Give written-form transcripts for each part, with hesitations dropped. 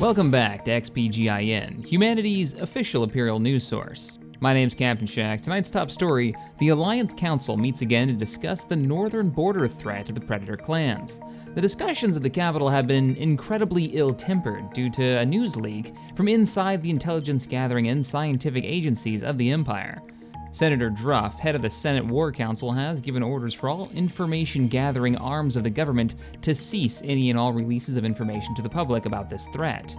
Welcome back to XPGIN, humanity's official Imperial news source. My name's Captain Shack. Tonight's top story, the Alliance Council meets again to discuss the northern border threat of the Predator clans. The discussions at the Capitol have been incredibly ill-tempered due to a news leak from inside the intelligence gathering and scientific agencies of the Empire. Senator Druff, head of the Senate War Council, has given orders for all information-gathering arms of the government to cease any and all releases of information to the public about this threat.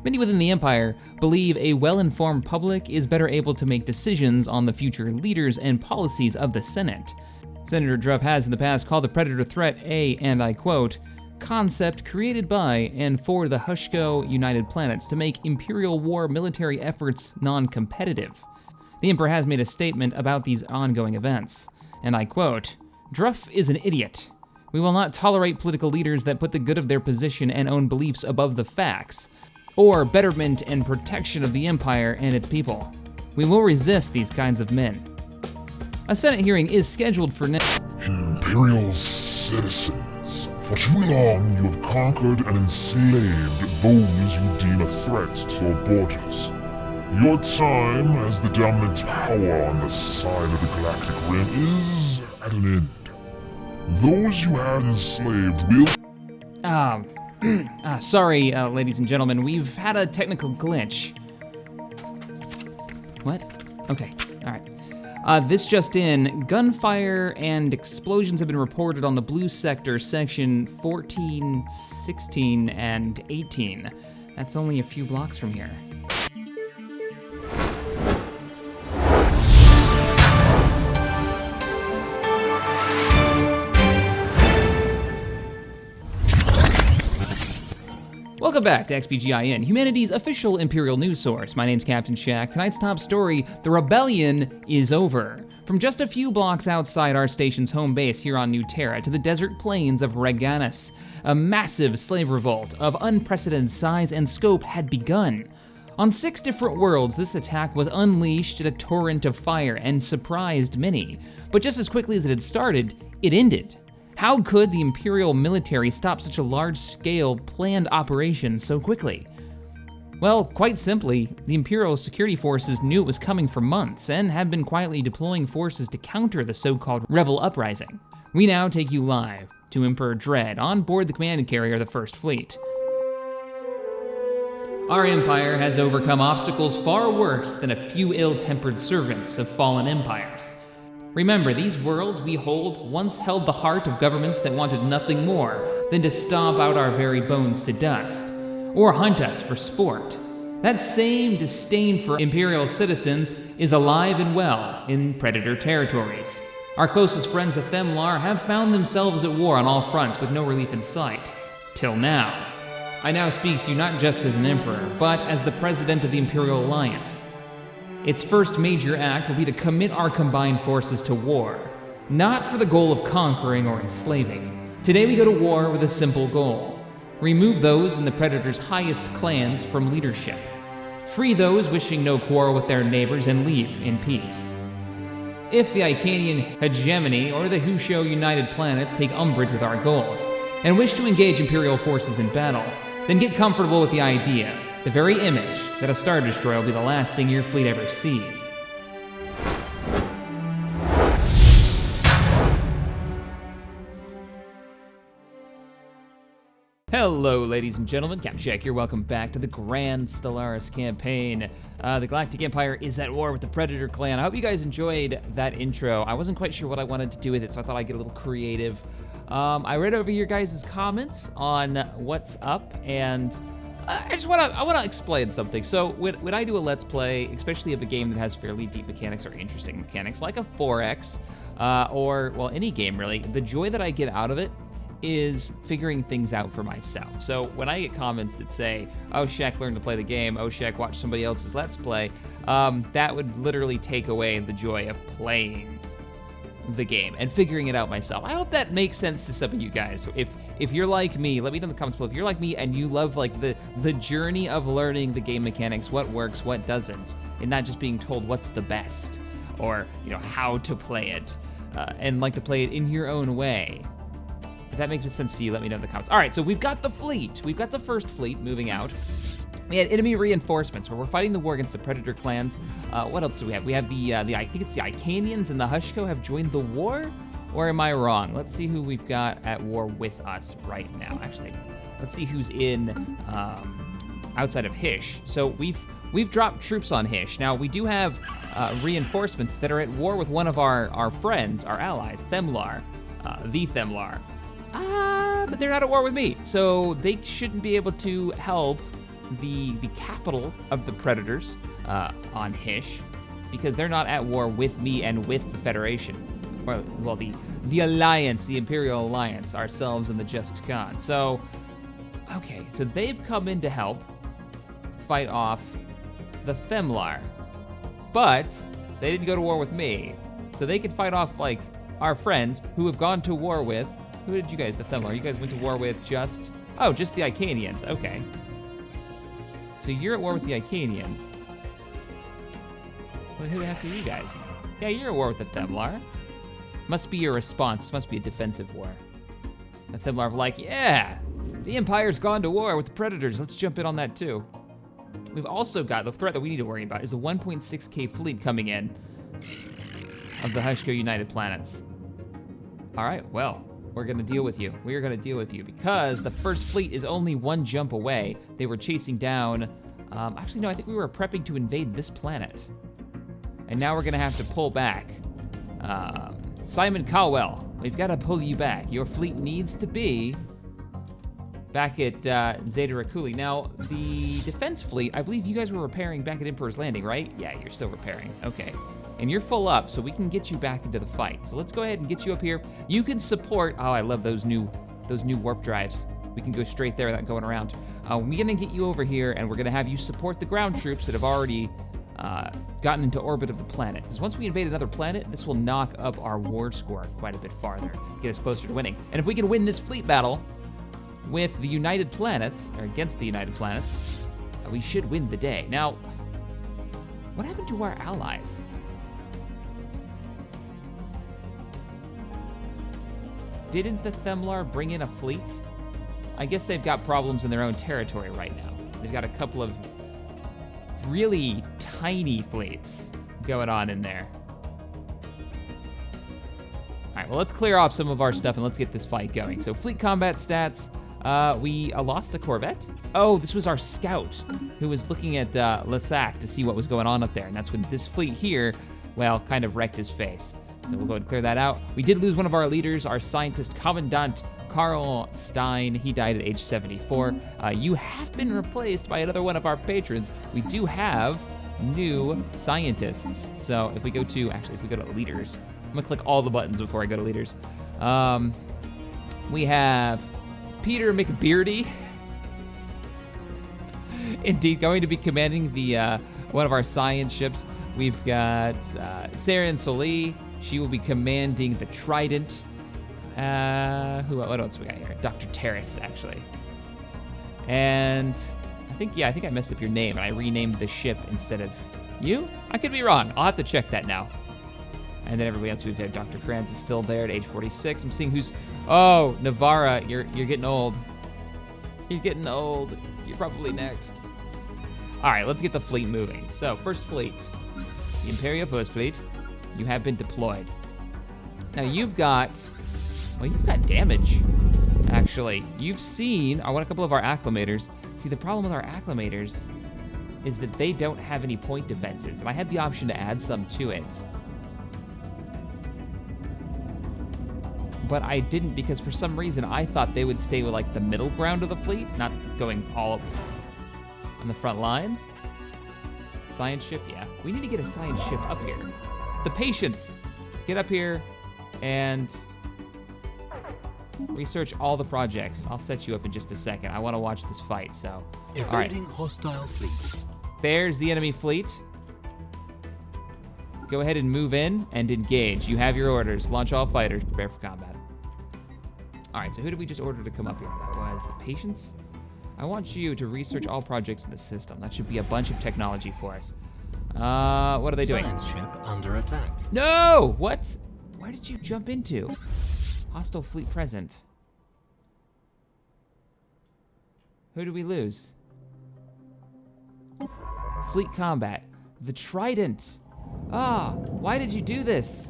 Many within the Empire believe a well-informed public is better able to make decisions on the future leaders and policies of the Senate. Senator Druff has in the past called the Predator threat a, and I quote, concept created by and for the Hushko United Planets to make Imperial war military efforts non-competitive. The Emperor has made a statement about these ongoing events, and I quote, Druff is an idiot. We will not tolerate political leaders that put the good of their position and own beliefs above the facts, or betterment and protection of the Empire and its people. We will resist these kinds of men. A Senate hearing is scheduled for next. Imperial citizens, for too long you have conquered and enslaved those you deem a threat to your borders. Your time as the dominant power on the side of the Galactic Rim is at an end. Those you had enslaved will... Sorry, ladies and gentlemen, we've had a technical glitch. What? Okay, all right. This just in, gunfire and explosions have been reported on the Blue Sector, section 14, 16, and 18. That's only a few blocks from here. Welcome back to XPGIN, humanity's official Imperial news source. My name's Captain Shack. Tonight's top story, the rebellion is over. From just a few blocks outside our station's home base here on New Terra to the desert plains of Reganis, a massive slave revolt of unprecedented size and scope had begun. On 6 different worlds, this attack was unleashed in a torrent of fire and surprised many. But just as quickly as it had started, it ended. How could the Imperial military stop such a large-scale, planned operation so quickly? Well, quite simply, the Imperial security forces knew it was coming for months and had been quietly deploying forces to counter the so-called rebel uprising. We now take you live to Emperor Dread on board the command carrier of the First Fleet. Our Empire has overcome obstacles far worse than a few ill-tempered servants of fallen empires. Remember, these worlds we hold once held the heart of governments that wanted nothing more than to stomp out our very bones to dust, or hunt us for sport. That same disdain for Imperial citizens is alive and well in Predator territories. Our closest friends the Themlar have found themselves at war on all fronts with no relief in sight. Till now. I now speak to you not just as an Emperor, but as the President of the Imperial Alliance. Its first major act will be to commit our combined forces to war, not for the goal of conquering or enslaving. Today we go to war with a simple goal. Remove those in the Predator's highest clans from leadership. Free those wishing no quarrel with their neighbors and leave in peace. If the Icanian hegemony or the Hushko United Planets take umbrage with our goals and wish to engage Imperial forces in battle, then get comfortable with the idea, the very image, that a Star Destroyer will be the last thing your fleet ever sees. Hello, ladies and gentlemen, Captain Shack here. Welcome back to the Grand Stellaris campaign. The Galactic Empire is at war with the Predator clan. I hope you guys enjoyed that intro. I wasn't quite sure what I wanted to do with it, so I thought I'd get a little creative. I read over your guys' comments on what's up, and I want to explain something. So when I do a Let's Play, especially of a game that has fairly deep mechanics or interesting mechanics, like a 4X, or, well, any game really, the joy that I get out of it is figuring things out for myself. So when I get comments that say, oh, Shaq learned to play the game, oh, Shaq watched somebody else's Let's Play, that would literally take away the joy of playing the game and figuring it out myself. I hope that makes sense to some of you guys. If you're like me, let me know in the comments below. If you're like me and you love like the journey of learning the game mechanics, what works, what doesn't, and not just being told what's the best or how to play it, and like to play it in your own way. If that makes sense to you, let me know in the comments. All right, so we've got the fleet. We've got the First Fleet moving out. We had enemy reinforcements where we're fighting the war against the Predator clans. What else do we have? We have the I think it's the Icanians and the Hushko have joined the war? Or am I wrong? Let's see who we've got at war with us right now. Actually, let's see who's in outside of Hish. So we've dropped troops on Hish. Now we do have reinforcements that are at war with one of our friends, our allies, Themlar, the Themlar. But they're not at war with me, so they shouldn't be able to help the capital of the Predators on Hish, because they're not at war with me and with the Federation. Well, the Alliance, the Imperial Alliance, ourselves and the Just Khan. So, okay, so they've come in to help fight off the Themlar, but they didn't go to war with me, so they could fight off, like, our friends who have gone to war with, who did you guys, the Themlar? You guys went to war with just the Icanians, okay. So you're at war with the Icanians. Well, who the heck are you guys? Yeah, you're at war with the Themlar. Must be your response. This must be a defensive war. The Themlar are like, yeah, the Empire's gone to war with the Predators. Let's jump in on that too. We've also got the threat that we need to worry about is a 1.6K fleet coming in of the Hushko United Planets. All right, well, we're gonna deal with you. We are gonna deal with you because the first fleet is only one jump away. They were chasing down, actually no, I think we were prepping to invade this planet. And now we're gonna have to pull back. Simon Cowell, we've gotta pull you back. Your fleet needs to be back at Zeta Rakuli. Now, the defense fleet, I believe you guys were repairing back at Emperor's Landing, right? Yeah, you're still repairing, okay. And you're full up, so we can get you back into the fight. So let's go ahead and get you up here. You can support, oh, I love those new warp drives. We can go straight there without going around. We're gonna get you over here and we're gonna have you support the ground troops that have already gotten into orbit of the planet. Because once we invade another planet, this will knock up our war score quite a bit farther, get us closer to winning. And if we can win this fleet battle with the United Planets, or against the United Planets, we should win the day. Now, what happened to our allies? Didn't the Themlar bring in a fleet? I guess they've got problems in their own territory right now. They've got a couple of really tiny fleets going on in there. All right, well, let's clear off some of our stuff and let's get this fight going. So fleet combat stats, we lost a Corvette. Oh, this was our scout who was looking at Lesac to see what was going on up there. And that's when this fleet here, well, kind of wrecked his face. So we'll go ahead and clear that out. We did lose one of our leaders, our scientist Commandant Carl Stein. He died at age 74. You have been replaced by another one of our patrons. We do have new scientists. So if we go to, actually, if we go to leaders, I'm gonna click all the buttons before I go to leaders. We have Peter McBeardy. Indeed, going to be commanding the one of our science ships. We've got Saren Soli. She will be commanding the Trident. What else we got here? Dr. Terrace, actually. And I think I messed up your name and I renamed the ship instead of you? I could be wrong. I'll have to check that now. And then everybody else we've had, Dr. Kranz is still there at age 46. I'm seeing who's, oh, Navarra, you're getting old. You're getting old. You're probably next. All right, let's get the fleet moving. So first fleet, the Imperial First Fleet. You have been deployed. Now you've got damage, actually. You've seen, I want a couple of our acclimators. See, the problem with our acclimators is that they don't have any point defenses, and I had the option to add some to it. But I didn't because for some reason I thought they would stay with like the middle ground of the fleet, not going all on the front line. Science ship, yeah. We need to get a science ship up here. The Patience, get up here and research all the projects. I'll set you up in just a second. I want to watch this fight, so. Evading hostile fleet. There's the enemy fleet. Go ahead and move in and engage. You have your orders. Launch all fighters, prepare for combat. All right, so who did we just order to come up here? That was the Patience. I want you to research all projects in the system. That should be a bunch of technology for us. What are they doing? Science ship under attack. No! What? Where did you jump into? Hostile fleet present. Who did we lose? Fleet combat. The Trident. Ah, why did you do this?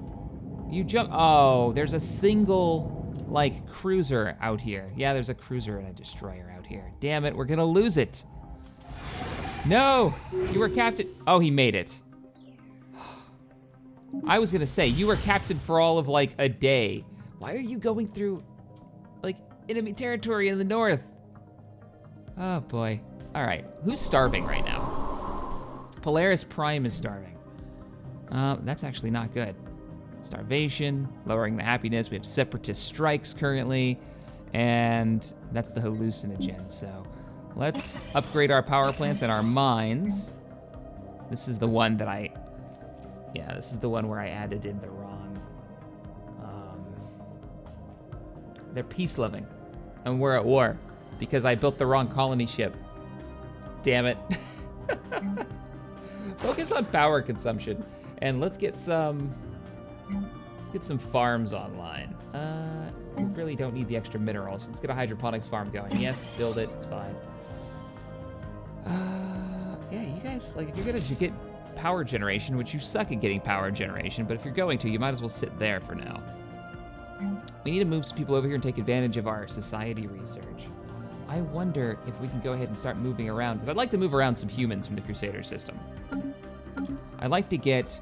You jump. Oh, there's a single, like, cruiser out here. Yeah, there's a cruiser and a destroyer out here. Damn it, we're gonna lose it. No, you were captain. Oh, he made it. I was gonna say, you were captain for all of, like, a day. Why are you going through, like, enemy territory in the north? Oh, boy. All right, who's starving right now? Polaris Prime is starving. That's actually not good. Starvation, lowering the happiness. We have separatist strikes currently, and that's the hallucinogen. So let's upgrade our power plants and our mines. This is the one that this is the one where I added in the wrong. They're peace loving, and we're at war because I built the wrong colony ship. Damn it. Focus on power consumption, and let's get some farms online. We really don't need the extra minerals. Let's get a hydroponics farm going. Yes, build it, it's fine. Yeah, you guys, like, if you're gonna get power generation, which you suck at getting power generation, but if you're going to, you might as well sit there for now. We need to move some people over here and take advantage of our society research. I wonder if we can go ahead and start moving around, because I'd like to move around some humans from the Crusader system. I'd like to get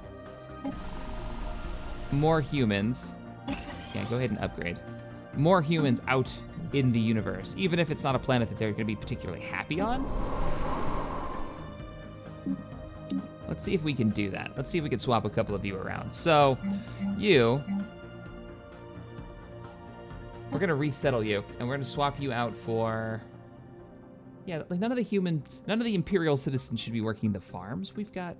more humans. Yeah, go ahead and upgrade. More humans out in the universe, even if it's not a planet that they're gonna be particularly happy on. Let's see if we can do that. Let's see if we can swap a couple of you around. So, we're gonna resettle you, and we're gonna swap you out for, yeah, like none of the Imperial citizens should be working the farms. We've got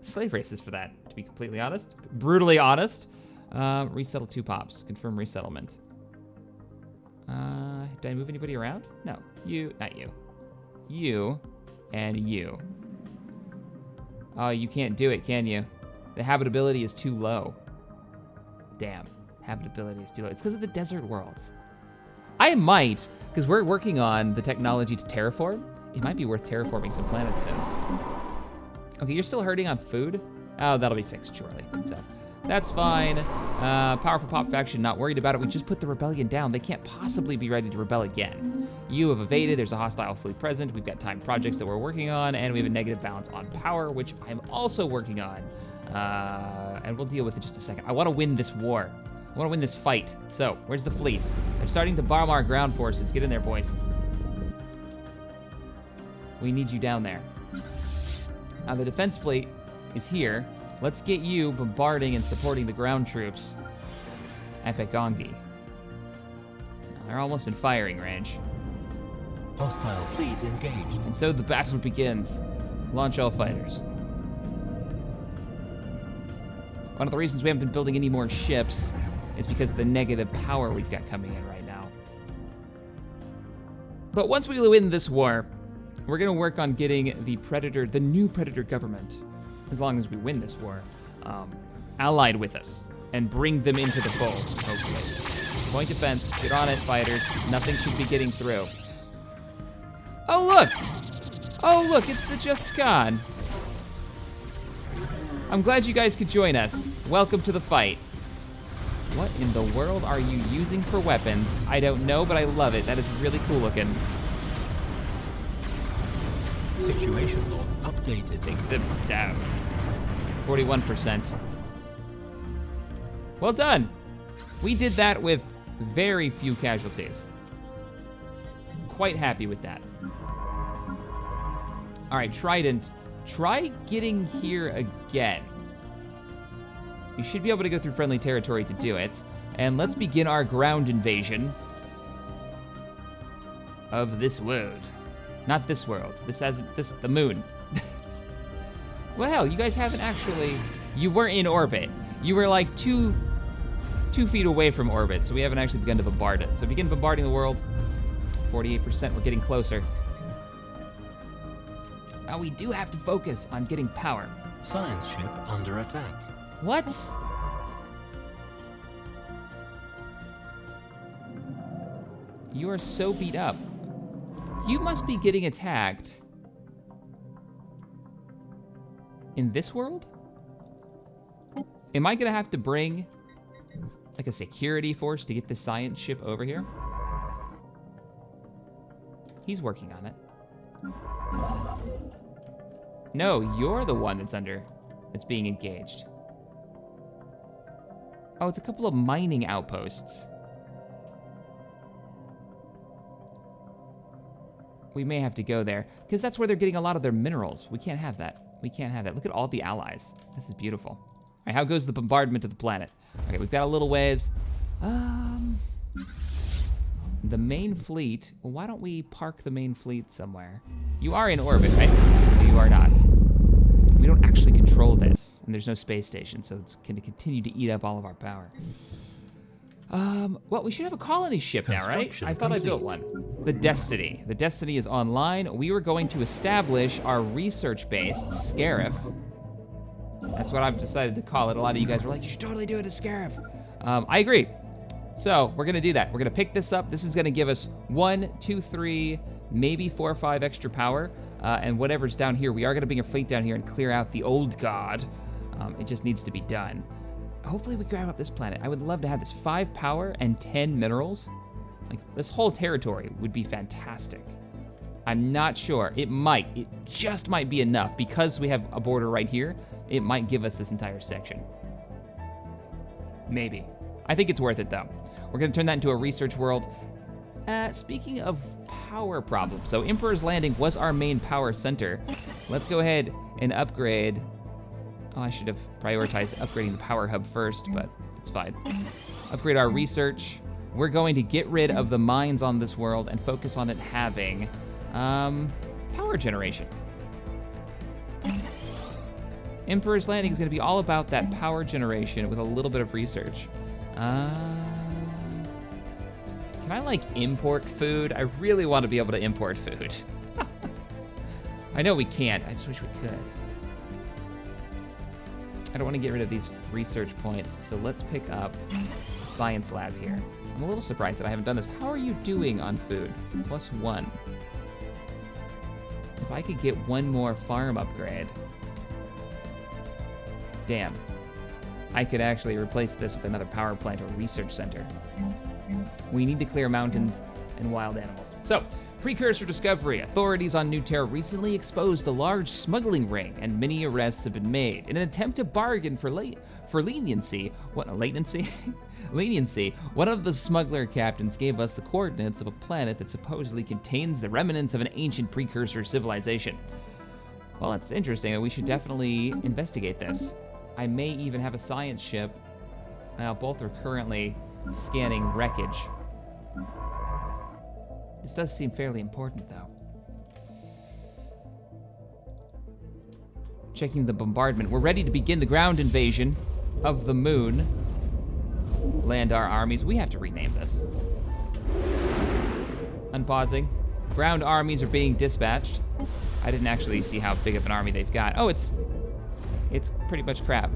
slave races for that, to be completely honest. Brutally honest. Resettle 2 pops, confirm resettlement. Did I move anybody around? No, not you. You, and you. Oh, you can't do it, can you? The habitability is too low. Damn. Habitability is too low. It's because of the desert worlds. I might, because we're working on the technology to terraform. It might be worth terraforming some planets soon. Okay, you're still hurting on food? Oh, that'll be fixed shortly. So that's fine. Powerful Pop faction, not worried about it. We just put the rebellion down. They can't possibly be ready to rebel again. You have evaded. There's a hostile fleet present. We've got timed projects that we're working on, and we have a negative balance on power, which I'm also working on. And we'll deal with it in just a second. I want to win this war. I want to win this fight. So, where's the fleet? They're starting to bomb our ground forces. Get in there, boys. We need you down there. Now, the defense fleet is here. Let's get you bombarding and supporting the ground troops at Begongi. They're almost in firing range. Hostile fleet engaged. And so the battle begins. Launch all fighters. One of the reasons we haven't been building any more ships is because of the negative power we've got coming in right now. But once we win this war, we're gonna work on getting the new Predator government, as long as we win this war, allied with us and bring them into the fold, hopefully. Point defense, get on it, fighters. Nothing should be getting through. Oh, look! Oh, look, it's the Just Khan. I'm glad you guys could join us. Welcome to the fight. What in the world are you using for weapons? I don't know, but I love it. That is really cool looking. Situation log updated. Take them down. 41%. Well done. We did that with very few casualties. Quite happy with that. All right, Trident, try getting here again. You should be able to go through friendly territory to do it. And let's begin our ground invasion of this world. Not this world. The moon. Well, hell, you guys haven't actually, you were in orbit. You were like two feet away from orbit, so we haven't actually begun to bombard it. So begin bombarding the world. 48%, we're getting closer. Now we do have to focus on getting power. Science ship under attack. What? You are so beat up. You must be getting attacked In this world? Am I gonna have to bring like a security force to get this science ship over here? He's working on it. No, you're the one that's being engaged. Oh, it's a couple of mining outposts. We may have to go there, because that's where they're getting a lot of their minerals. We can't have that. We can't have that. Look at all the allies. This is beautiful. All right, how goes the bombardment of the planet? Okay, we've got a little ways. The main fleet, well, why don't we park the main fleet somewhere? You are in orbit, right? No, you are not. We don't actually control this, and there's no space station, so it's gonna continue to eat up all of our power. Well, we should have a colony ship now, right? I thought I built one. The Destiny. The Destiny is online. We were going to establish our research-based Scarif. That's what I've decided to call it. A lot of you guys were like, you should totally do it as Scarif. I agree. So we're gonna do that. We're gonna pick this up. This is gonna give us 1, 2, 3, maybe 4 or 5 extra power. And whatever's down here, we are gonna bring a fleet down here and clear out the old god. It just needs to be done. Hopefully we grab up this planet. I would love to have this 5 power and 10 minerals. Like, this whole territory would be fantastic. I'm not sure. It just might be enough. Because we have a border right here, it might give us this entire section. Maybe. I think it's worth it though. We're gonna turn that into a research world. Speaking of power problems, so Emperor's Landing was our main power center. Let's go ahead and upgrade. Oh, I should have prioritized upgrading the power hub first, but it's fine. Upgrade our research. We're going to get rid of the mines on this world and focus on it having power generation. Emperor's Landing is gonna be all about that power generation with a little bit of research. Can I like import food? I really want to be able to import food. I know we can't, I just wish we could. I don't want to get rid of these research points, so let's pick up a science lab here. I'm a little surprised that I haven't done this. How are you doing on food? +1. If I could get 1 more farm upgrade. Damn. I could actually replace this with another power plant or research center. We need to clear mountains and wild animals. So, precursor discovery. Authorities on New Terra recently exposed a large smuggling ring, and many arrests have been made. In an attempt to bargain for leniency, leniency, one of the smuggler captains gave us the coordinates of a planet that supposedly contains the remnants of an ancient precursor civilization. Well, that's interesting. We should definitely investigate this. I may even have a science ship. Both are currently scanning wreckage. This does seem fairly important, though. Checking the bombardment. We're ready to begin the ground invasion of the moon. Land our armies. We have to rename this. Unpausing. Ground armies are being dispatched. I didn't actually see how big of an army they've got. Oh, it's pretty much crap.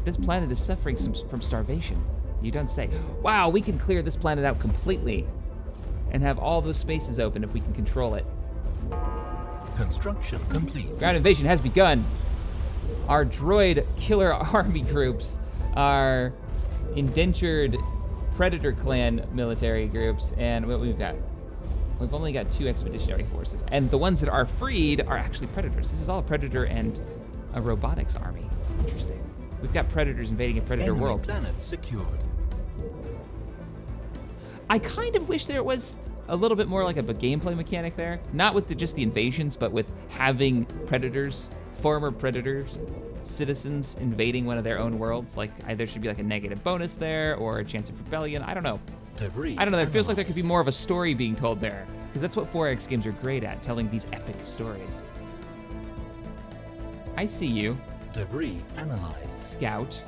This planet is suffering from starvation. You don't say. Wow, we can clear this planet out completely and have all those spaces open if we can control it. Construction complete. Ground invasion has begun. Our droid killer army groups are indentured predator clan military groups, and what we've only got 2 expeditionary forces, and the ones that are freed are actually predators. This is all a predator and a robotics army. Interesting. We've got predators invading a predator Enemy world. planet secured. I kind of wish there was a little bit more like of a gameplay mechanic there. Not with just the invasions, but with having predators, former predators, citizens invading one of their own worlds. Like, there should be like a negative bonus there or a chance of rebellion. I don't know. Debris I don't know, it feels like there could be more of a story being told there. Because that's what 4X games are great at, telling these epic stories. I see you. Debris analyzed. Scout.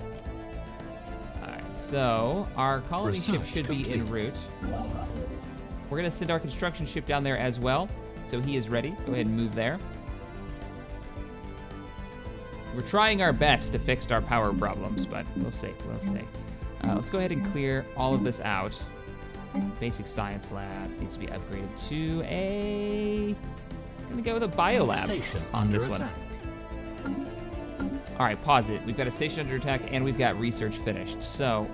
Alright, so our colony ship should be en route. We're gonna send our construction ship down there as well, so he is ready. Go ahead and move there. We're trying our best to fix our power problems, but we'll see, let's go ahead and clear all of this out. Basic science lab needs to be upgraded to a... I'm gonna go with a biolab on this one. All right, pause it. We've got a station under attack, and we've got research finished. So,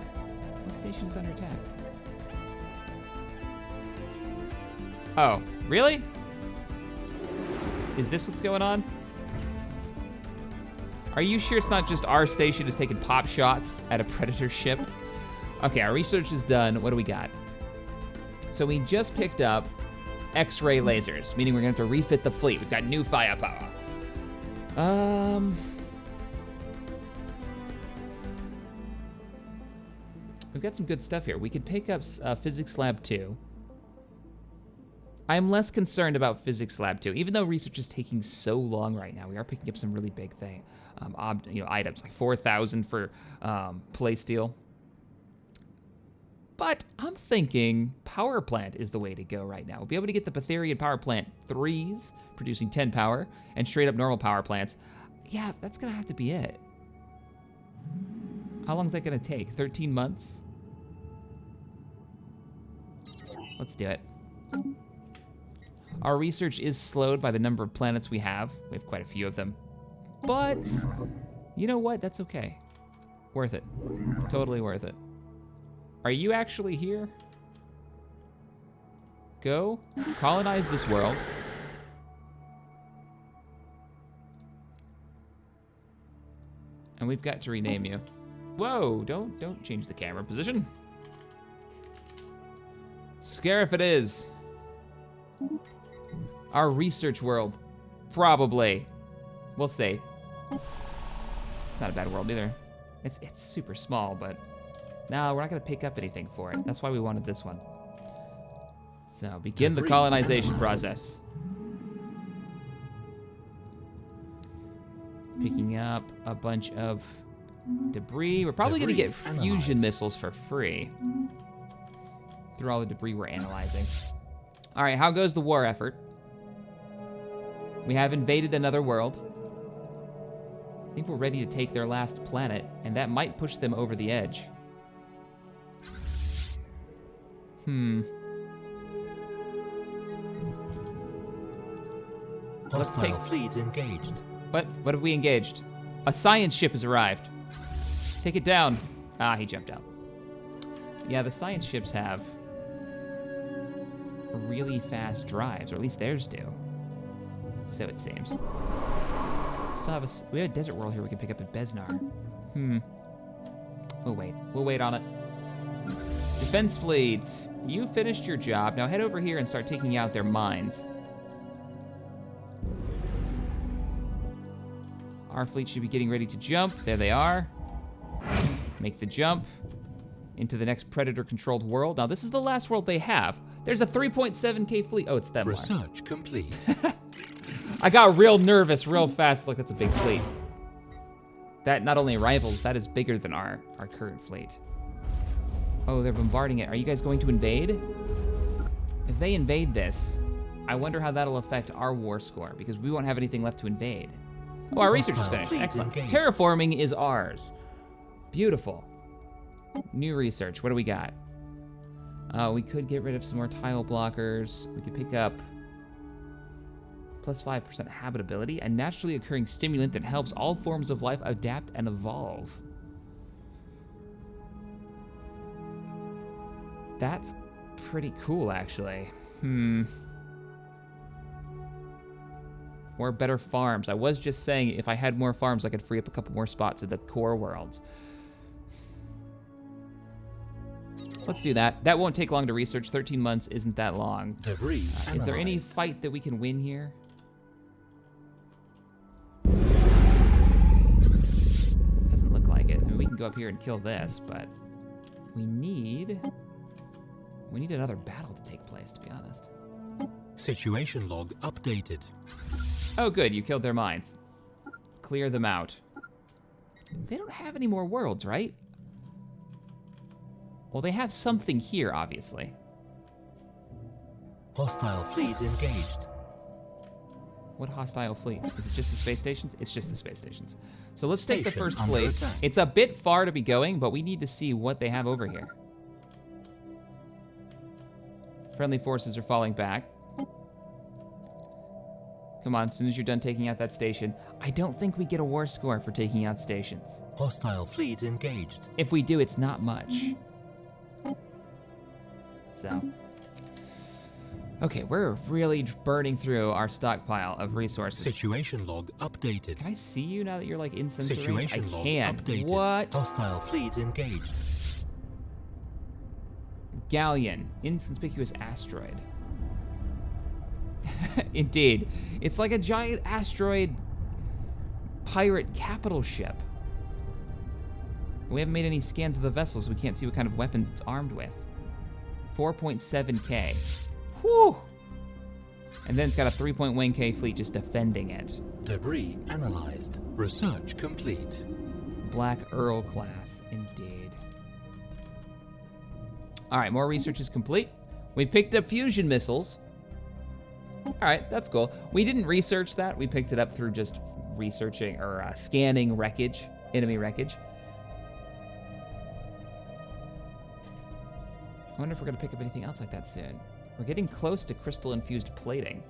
what station is under attack? Oh, really? Is this what's going on? Are you sure it's not just our station is taking pop shots at a Predator ship? Okay, our research is done. What do we got? So we just picked up X-ray lasers, meaning we're gonna have to refit the fleet. We've got new firepower. We've got some good stuff here. We could pick up Physics Lab 2. I'm less concerned about Physics Lab 2, even though research is taking so long right now. We are picking up some really big items, like 4,000 for playsteel. But I'm thinking power plant is the way to go right now. We'll be able to get the Pytherian power plant 3s, producing 10 power, and straight up normal power plants. Yeah, that's gonna have to be it. How long is that gonna take? 13 months? Let's do it. Our research is slowed by the number of planets we have. We have quite a few of them. But, you know what? That's okay. Worth it. Totally worth it. Are you actually here? Go. Colonize this world. And we've got to rename you. Whoa, don't change the camera position. Scarif it is. Our research world. Probably. We'll see. It's not a bad world either. It's super small, but no, we're not gonna pick up anything for it. That's why we wanted this one. So begin the colonization process. Picking up a bunch of debris. We're probably gonna get fusion missiles for free through all the debris we're analyzing. All right, how goes the war effort? We have invaded another world. I think we're ready to take their last planet, and that might push them over the edge. Hostile fleet engaged. What have we engaged? A science ship has arrived. Take it down. Ah, he jumped out. Yeah, the science ships have really fast drives, or at least theirs do. So it seems. We have a desert world here we can pick up at Besnar. We'll wait on it. Defense fleet, you finished your job. Now head over here and start taking out their mines. Our fleet should be getting ready to jump. There they are. Make the jump into the next Predator-controlled world. Now this is the last world they have. There's a 3.7K fleet. Oh, it's them. Research complete. I got real nervous real fast. Like, that's a big fleet. That not only rivals, that is bigger than our current fleet. Oh, they're bombarding it. Are you guys going to invade? If they invade this, I wonder how that'll affect our war score, because we won't have anything left to invade. Oh, our research is finished. Excellent. Terraforming is ours. Beautiful. New research. What do we got? We could get rid of some more tile blockers. We could pick up plus 5% habitability, a naturally occurring stimulant that helps all forms of life adapt and evolve. That's pretty cool, actually. Or better farms. I was just saying if I had more farms, I could free up a couple more spots at the core worlds. Let's do that. That won't take long to research. 13 months isn't that long. Is there any fight that we can win here? Doesn't look like it. I mean, we can go up here and kill this, but we need another battle to take place, to be honest. Situation log updated. Oh, good. You killed their mines. Clear them out. They don't have any more worlds, right? Well, they have something here, obviously. Hostile fleet engaged. What hostile fleet? Is it just the space stations? It's just the space stations. So let's take the first under fleet. attack. It's a bit far to be going, but we need to see what they have over here. Friendly forces are falling back. Come Come on, as soon as you're done taking out that station. I don't think we get a war score for taking out stations. Hostile fleet engaged. If we do, it's not much. So. Okay, we're really burning through our stockpile of resources. Situation log updated. Can I see you now that you're like in sensor range? Situation I log can. updated. What? Hostile fleet engaged. Galleon, inconspicuous asteroid. Indeed. It's like a giant asteroid pirate capital ship. We haven't made any scans of the vessels. We can't see what kind of weapons it's armed with. 4.7K. Whew! And then it's got a 3.1K fleet just defending it. Debris analyzed. Research complete. Black Earl class, indeed. All right, more research is complete. We picked up fusion missiles. All right, that's cool. We didn't research that. We picked it up through just researching or scanning wreckage, enemy wreckage. I wonder if we're gonna pick up anything else like that soon. We're getting close to crystal-infused plating,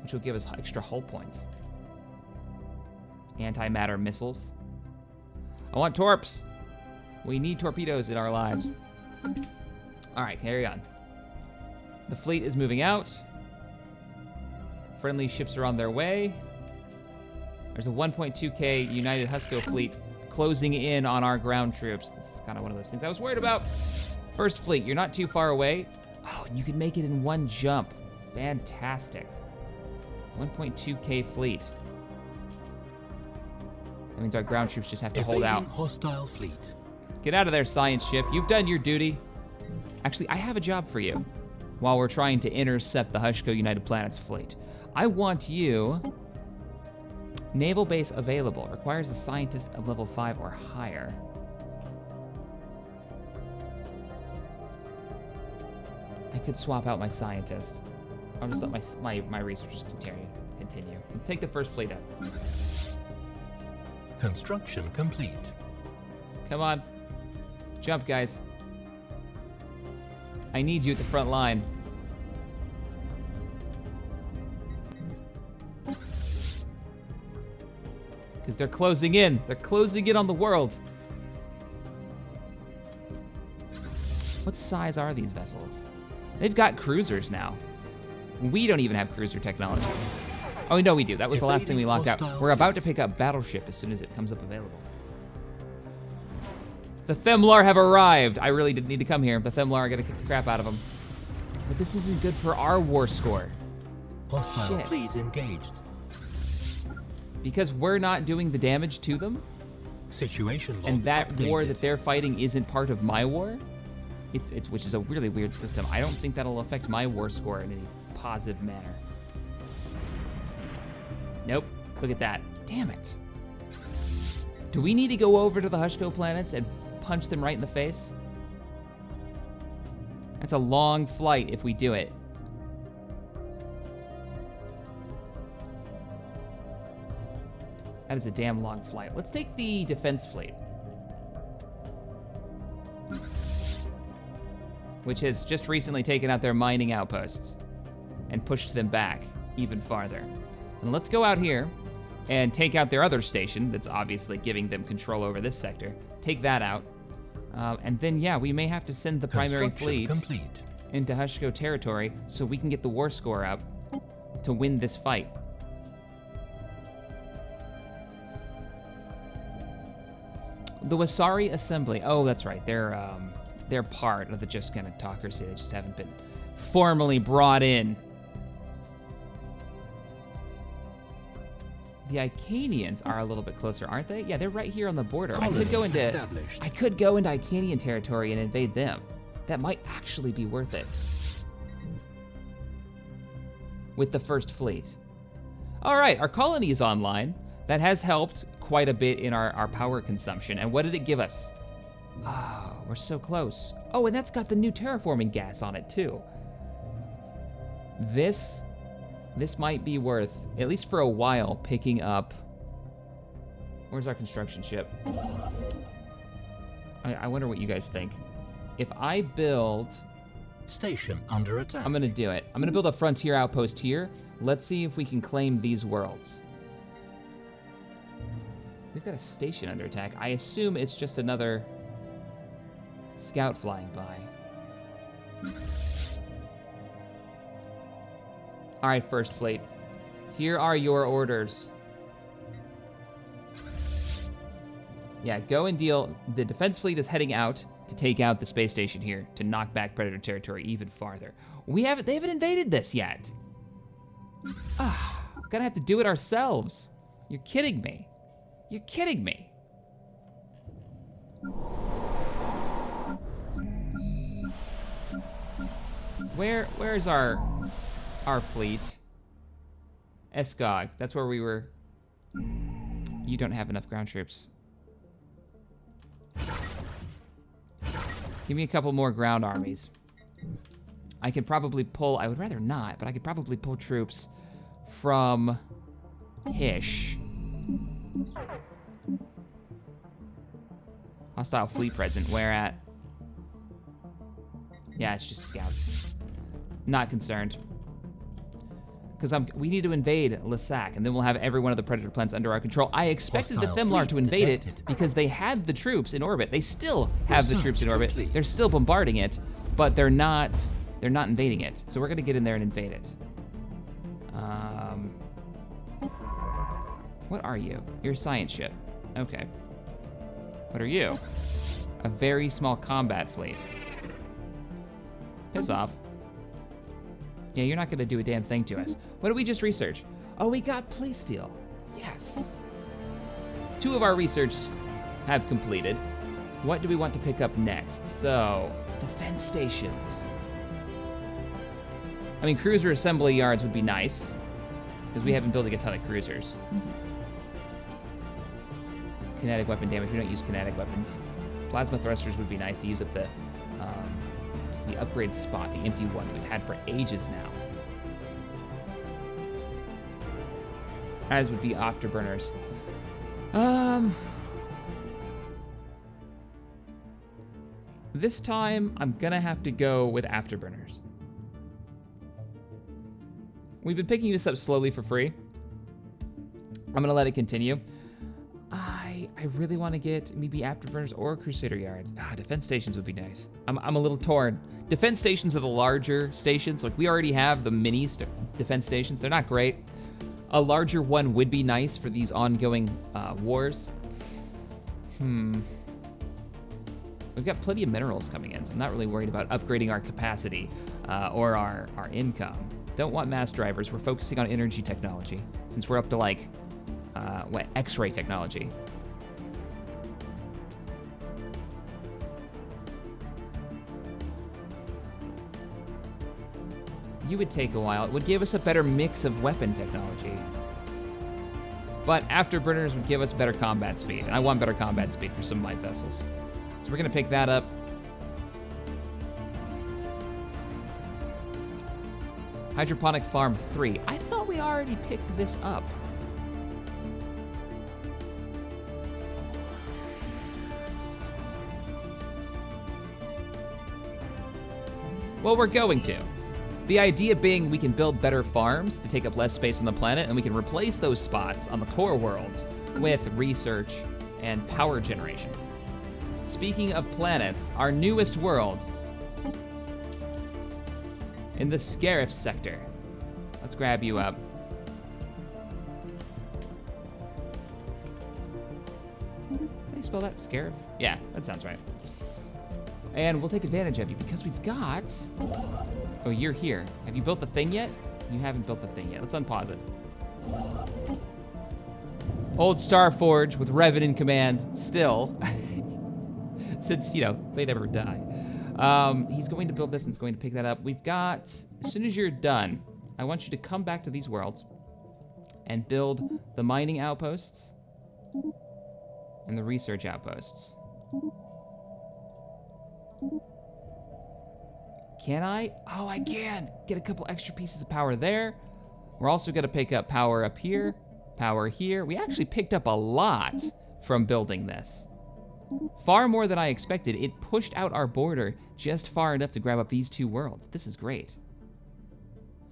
which will give us extra hull points. Antimatter missiles. I want torps. We need torpedoes in our lives. All right, carry on. The fleet is moving out. Friendly ships are on their way. There's a 1.2K United Husco fleet closing in on our ground troops. This is kind of one of those things I was worried about. First fleet, you're not too far away. Oh, and you can make it in one jump. Fantastic. 1.2K fleet. That means our ground troops just have to hold out. Hostile fleet. Get out of there, science ship. You've done your duty. Actually, I have a job for you. While we're trying to intercept the Hushko United Planets fleet, I want you. Naval base available. Requires a scientist of level 5 or higher. I could swap out my scientists. I'll just let my researchers continue. Let's take the first fleet out. Construction complete. Come on. Jump, guys. I need you at the front line. Because they're closing in. They're closing in on the world. What size are these vessels? They've got cruisers now. We don't even have cruiser technology. Oh, no, we do. That was the last thing we locked out. We're about to pick up Battleship as soon as it comes up available. The Themlar have arrived. I really didn't need to come here. The Themlar are gonna kick the crap out of them. But this isn't good for our war score. Hostile Shit. fleet engaged. Because we're not doing the damage to them, Situation log and that updated. war that they're fighting isn't part of my war, which is a really weird system. I don't think that'll affect my war score in any positive manner. Nope. Look at that. Damn it. Do we need to go over to the Hushko planets and punch them right in the face? That's a long flight if we do it. That is a damn long flight. Let's take the defense fleet, which has just recently taken out their mining outposts and pushed them back even farther. And let's go out here and take out their other station that's obviously giving them control over this sector. Take that out. And then, yeah, we may have to send the primary fleet into Hushko territory so we can get the war score up to win this fight. The Wasari Assembly. Oh, that's right. They're part of the Just Gonna Talkers. They just haven't been formally brought in. The Icanians are a little bit closer, aren't they? Yeah, they're right here on the border. I could go into Icanian territory and invade them. That might actually be worth it. With the first fleet. All right, our colony is online. That has helped quite a bit in our power consumption. And what did it give us? Oh, we're so close. Oh, and that's got the new terraforming gas on it too. This might be worth, at least for a while, picking up. Where's our construction ship? I wonder what you guys think. If I build Station under attack. I'm gonna do it. I'm gonna build a frontier outpost here. Let's see if we can claim these worlds. We've got a station under attack. I assume it's just another scout flying by. All right, First Fleet. Here are your orders. Yeah, go and deal. The defense fleet is heading out to take out the space station here to knock back Predator territory even farther. They haven't invaded this yet. We're gonna have to do it ourselves. You're kidding me. You're kidding me. Where's our fleet? Escog, that's where we were. You don't have enough ground troops. Give me a couple more ground armies. I could probably pull, I would rather not, but I could probably pull troops from Hish. Hostile fleet present, where at? Yeah, it's just scouts. Not concerned. Because we need to invade Lissac, and then we'll have every one of the Predator planets under our control. I expected the Themlar to invade it because they had the troops in orbit. They still have the troops in orbit. They're still bombarding it, but they're not invading it. So we're gonna get in there and invade it. What are you? You're a science ship. Okay. What are you? A very small combat fleet. Piss off. Yeah, you're not gonna do a damn thing to us. What did we just research? Oh, we got playsteel. Yes. 2 of our research have completed. What do we want to pick up next? So, defense stations. I mean, cruiser assembly yards would be nice, because we haven't built a ton of cruisers. Kinetic weapon damage, we don't use kinetic weapons. Plasma thrusters would be nice to use up the upgrade spot, the empty one that we've had for ages now. As would be afterburners. This time, I'm gonna have to go with afterburners. We've been picking this up slowly for free. I'm gonna let it continue. I really want to get maybe afterburners or crusader yards. Defense stations would be nice. I'm a little torn. Defense stations are the larger stations. Like, we already have the mini defense stations. They're not great. A larger one would be nice for these ongoing wars. We've got plenty of minerals coming in, so I'm not really worried about upgrading our capacity or our income. Don't want mass drivers. We're focusing on energy technology, since we're up to like, X-ray technology. You would take a while. It would give us a better mix of weapon technology. But afterburners would give us better combat speed, and I want better combat speed for some of my vessels. So we're gonna pick that up. Hydroponic Farm 3. I thought we already picked this up. Well, we're going to. The idea being we can build better farms to take up less space on the planet, and we can replace those spots on the core worlds with research and power generation. Speaking of planets, our newest world in the Scarif sector. Let's grab you up. How do you spell that? Scarif? Yeah, that sounds right. And we'll take advantage of you because we've got... Oh, you're here. Have you built the thing yet? You haven't built the thing yet. Let's unpause it. Old Starforge with Revan in command, still. Since, they never die. He's going to build this and is going to pick that up. We've got, as soon as you're done, I want you to come back to these worlds and build the mining outposts and the research outposts. Can I? Oh, I can. Get a couple extra pieces of power there. We're also gonna pick up power up here, power here. We actually picked up a lot from building this. Far more than I expected. It pushed out our border just far enough to grab up these two worlds. This is great.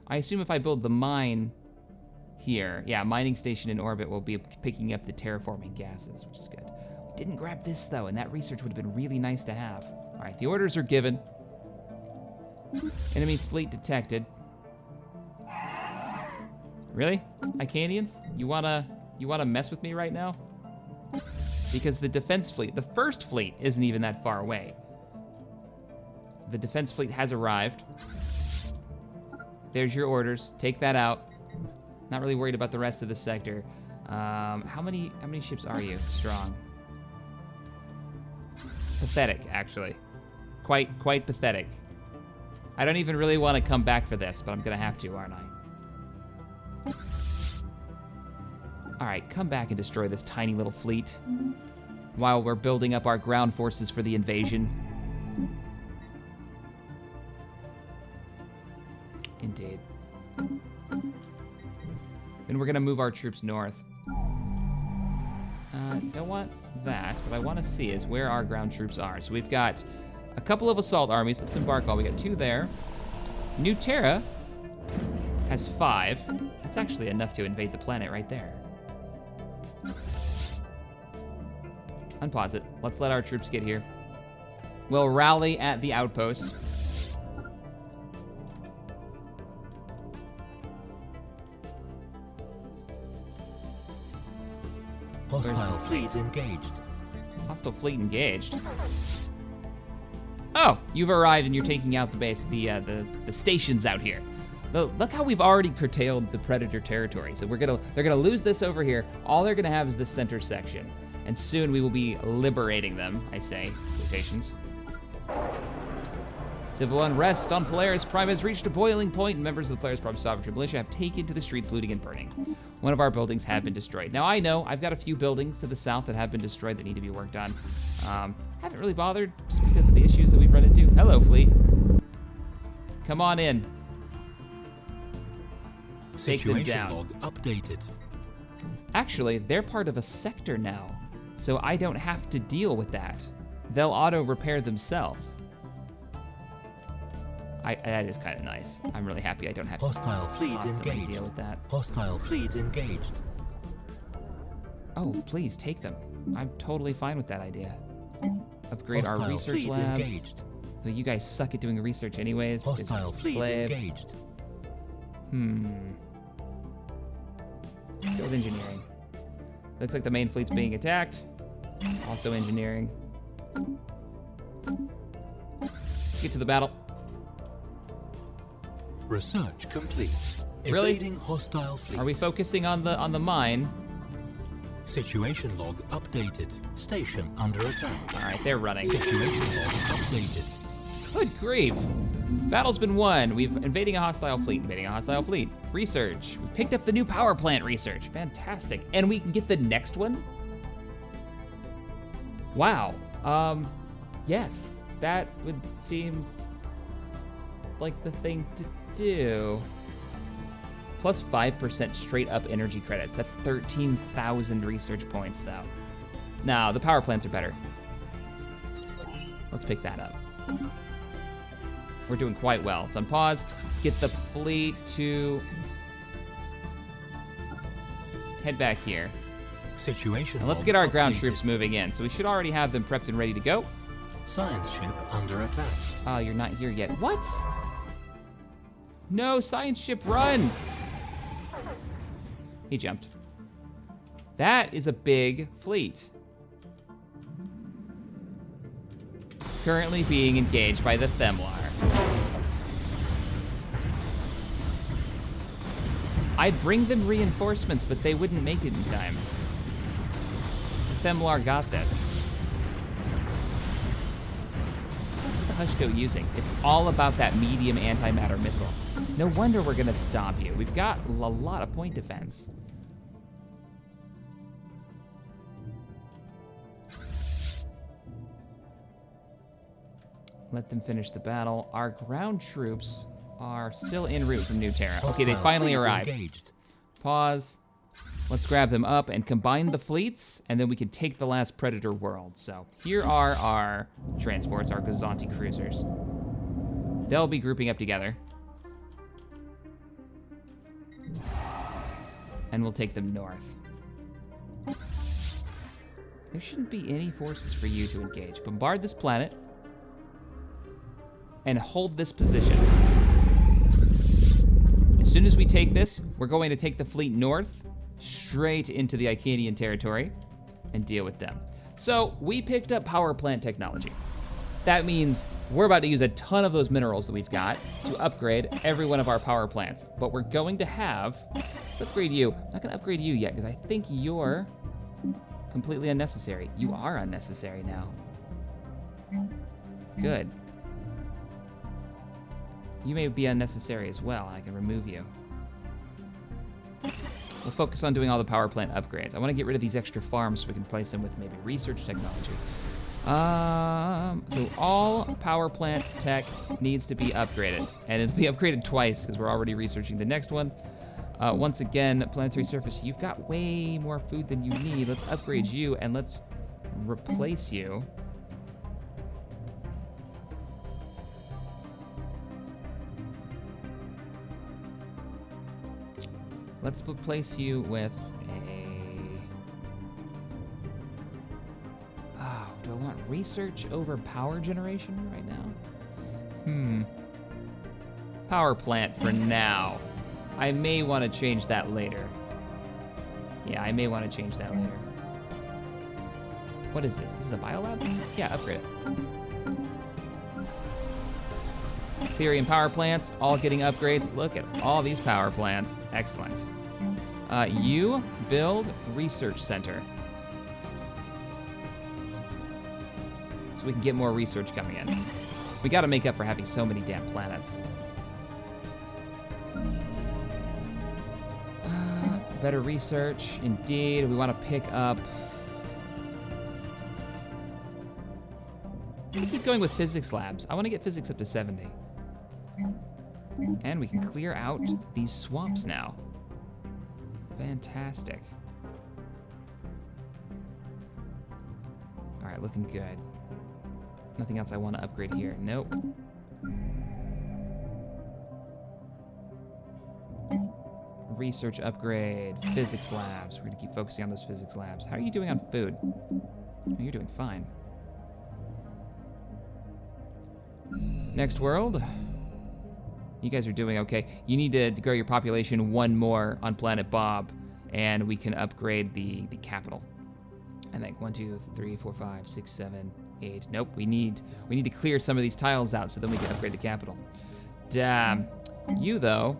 I assume if I build the mine here, yeah, mining station in orbit will be picking up the terraforming gases, which is good. We didn't grab this though, and that research would have been really nice to have. All right, the orders are given. Enemy fleet detected. Really? Icanians? You wanna mess with me right now? Because the defense fleet, the first fleet, isn't even that far away. The defense fleet has arrived. There's your orders. Take that out. Not really worried about the rest of the sector. How many ships are you strong? Pathetic, actually. Quite pathetic. I don't even really want to come back for this, but I'm gonna have to, aren't I? All right, come back and destroy this tiny little fleet while we're building up our ground forces for the invasion. Indeed. Then we're gonna move our troops north. Don't want that. What I want to see is where our ground troops are. So we've got a couple of assault armies. Let's embark all. We got 2 there. New Terra has 5. That's actually enough to invade the planet right there. Unpause it. Let's let our troops get here. We'll rally at the outpost. Hostile fleet engaged. Hostile fleet engaged. Oh, you've arrived and you're taking out the base, the stations out here. Look how we've already curtailed the Predator territory. So they're gonna lose this over here. All they're gonna have is this center section. And soon we will be liberating them, I say, quotations. Civil unrest on Polaris Prime has reached a boiling point, and members of the Polaris Prime Sovereignty Militia have taken to the streets, looting and burning. One of our buildings have been destroyed. Now I know I've got a few buildings to the south that have been destroyed that need to be worked on. Haven't really bothered just because of the issues that we've run into. Hello, fleet. Come on in. Take them down. Log updated. Actually, they're part of a sector now, so I don't have to deal with that. They'll auto-repair themselves. That is kind of nice. I'm really happy I don't have Hostile to fleet constantly engaged. deal with that. Hostile fleet engaged. Oh, please take them. I'm totally fine with that idea. Upgrade Hostile our research fleet labs. engaged. So you guys suck at doing research anyways. because Hostile you're fleet slave. engaged. Build engineering. Looks like the main fleet's being attacked. Also engineering. Let's get to the battle. Research complete. Really? Evading hostile fleet. Are we focusing on the mine? Situation log updated. Station under attack. All right, they're running. Situation log updated. Good grief. Battle's been won. We've invading a hostile fleet. Invading a hostile fleet. Research. We picked up the new power plant research. Fantastic. And we can get the next one? Wow. Yes. That would seem like the thing to do. Plus 5% straight up energy credits. That's 13,000 research points though. No, the power plants are better. Let's pick that up. We're doing quite well. It's on pause. Get the fleet to head back here. Situation And let's log get our ground updated. troops moving in. So we should already have them prepped and ready to go. Science ship under attack. Oh, you're not here yet. What? No, science ship, run! He jumped. That is a big fleet. Currently being engaged by the Themlar. I'd bring them reinforcements, but they wouldn't make it in time. The Themlar got this. What's the Hushko using? It's all about that medium antimatter missile. No wonder we're gonna stomp you. We've got a lot of point defense. Let them finish the battle. Our ground troops are still en route from New Terra. Okay, they Hostile finally fleet arrived. engaged. Pause. Let's grab them up and combine the fleets, and then we can take the last Predator world. So here are our transports, our Gazanti cruisers. They'll be grouping up together. And we'll take them north. There shouldn't be any forces for you to engage. Bombard this planet and hold this position. As soon as we take this, we're going to take the fleet north, straight into the Icanian territory, and deal with them. So we picked up power plant technology. That means we're about to use a ton of those minerals that we've got to upgrade every one of our power plants. But we're going to have, let's upgrade you. I'm not gonna upgrade you yet, because I think you're completely unnecessary. You are unnecessary now. Good. You may be unnecessary as well. I can remove you. We'll focus on doing all the power plant upgrades. I want to get rid of these extra farms so we can replace them with maybe research technology. So all power plant tech needs to be upgraded, and it'll be upgraded twice because we're already researching the next one. Once again, planetary surface, you've got way more food than you need. Let's upgrade you and let's replace you. Let's replace you with a... Oh, do I want research over power generation right now? Power plant for now. I may want to change that later. Yeah, I may want to change that later. What is this? This is a biolab? Yeah, upgrade it. Therium power plants, all getting upgrades. Look at all these power plants. Excellent. You build research center. So we can get more research coming in. We gotta make up for having so many damn planets. Better research, indeed. We wanna pick up... We keep going with physics labs. I wanna get physics up to 70. And we can clear out these swamps now. Fantastic. All right, looking good. Nothing else I want to upgrade here. Nope. Research upgrade, physics labs. We're gonna keep focusing on those physics labs. How are you doing on food? Oh, you're doing fine. Next world. You guys are doing okay. You need to grow your population one more on Planet Bob, and we can upgrade the capital. I think 1, 2, 3, 4, 5, 6, 7, 8. Nope, we need to clear some of these tiles out so then we can upgrade the capital. Damn. You though,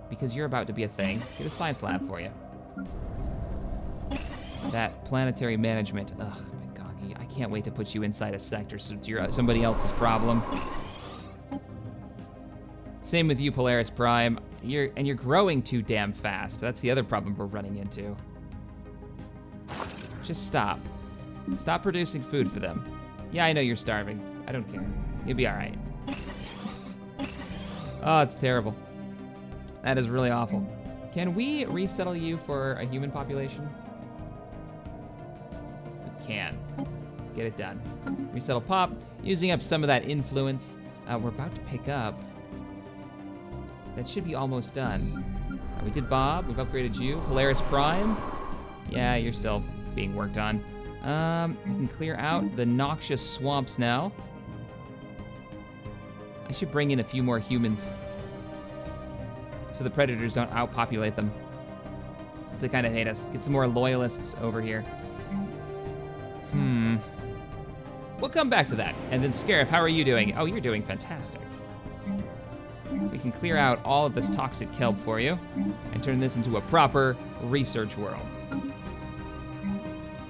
because you're about to be a thing, get a science lab for you. That planetary management. Ugh, my gonky. I can't wait to put you inside a sector so you're somebody else's problem. Same with you, Polaris Prime. You're growing too damn fast. That's the other problem we're running into. Just stop. Stop producing food for them. Yeah, I know you're starving. I don't care. You'll be all right. Oh, it's terrible. That is really awful. Can we resettle you for a human population? We can. Get it done. Resettle Pop, using up some of that influence. We're about to pick up. That should be almost done. Right, we did Bob, we've upgraded you. Polaris Prime. Yeah, you're still being worked on. We can clear out the noxious swamps now. I should bring in a few more humans so the predators don't outpopulate them, since they kind of hate us. Get some more loyalists over here. We'll come back to that. And then Scarif, how are you doing? Oh, you're doing fantastic. We can clear out all of this toxic kelp for you and turn this into a proper research world.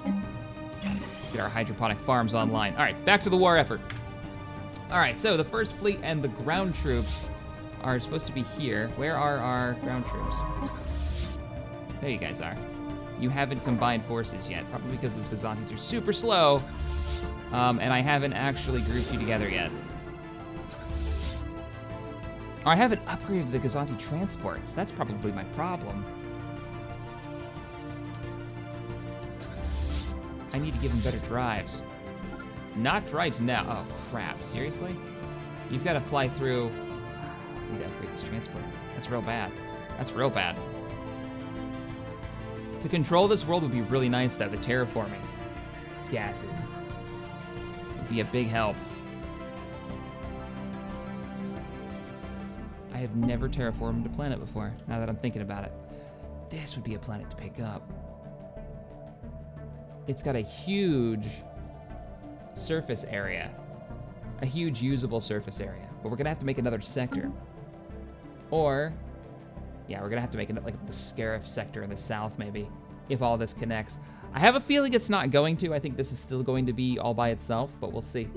Let's get our hydroponic farms online. All right, back to the war effort. All right, so the first fleet and the ground troops are supposed to be here. Where are our ground troops? There you guys are. You haven't combined forces yet, probably because those Gazantis are super slow, and I haven't actually grouped you together yet. Or I haven't upgraded the Gazanti transports. That's probably my problem. I need to give them better drives. Not right now. Oh, crap. Seriously? You've got to fly through. I need to upgrade these transports. That's real bad. That's real bad. To control this world would be really nice, though. The terraforming gases would be a big help. I have never terraformed a planet before, now that I'm thinking about it. This would be a planet to pick up. It's got a huge surface area. A huge usable surface area. But we're gonna have to make another sector. Or, yeah, we're gonna have to make it like the Scarif sector in the south, maybe, if all this connects. I have a feeling it's not going to. I think this is still going to be all by itself, but we'll see.